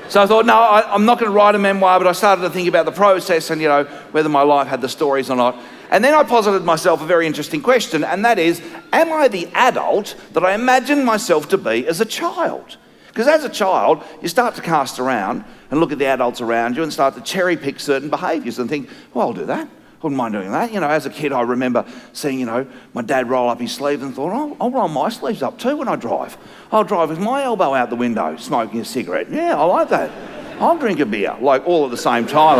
So I thought, no, I'm not going to write a memoir, but I started to think about the process and, you know, whether my life had the stories or not. And then I posited myself a very interesting question, and that is, am I the adult that I imagined myself to be as a child? Because as a child, you start to cast around and look at the adults around you and start to cherry pick certain behaviours and think, well, I'll do that. I wouldn't mind doing that. You know, as a kid, I remember seeing, you know, my dad roll up his sleeves and thought, oh, I'll roll my sleeves up too when I drive. I'll drive with my elbow out the window, smoking a cigarette. Yeah, I like that. I'll drink a beer, like all at the same time.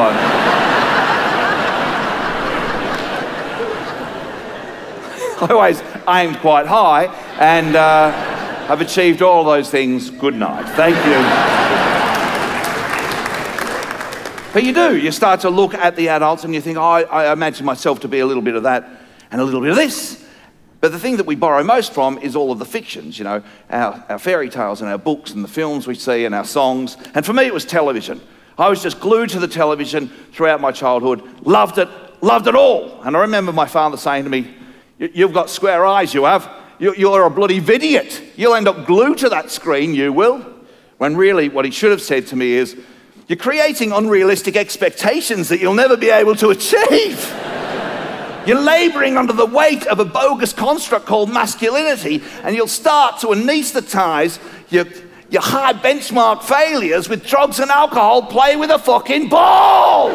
I always aimed quite high, and I've achieved all those things. Good night. Thank you. But you do. You start to look at the adults and you think, oh, I imagine myself to be a little bit of that and a little bit of this. But the thing that we borrow most from is all of the fictions, you know, our fairy tales and our books and the films we see and our songs. And for me, it was television. I was just glued to the television throughout my childhood, loved it all. And I remember my father saying to me, you've got square eyes, you have. You're a bloody idiot. You'll end up glued to that screen, you will. When really what he should have said to me is, you're creating unrealistic expectations that you'll never be able to achieve. You're labouring under the weight of a bogus construct called masculinity, and you'll start to anaesthetise your high benchmark failures with drugs and alcohol. Play with a fucking ball!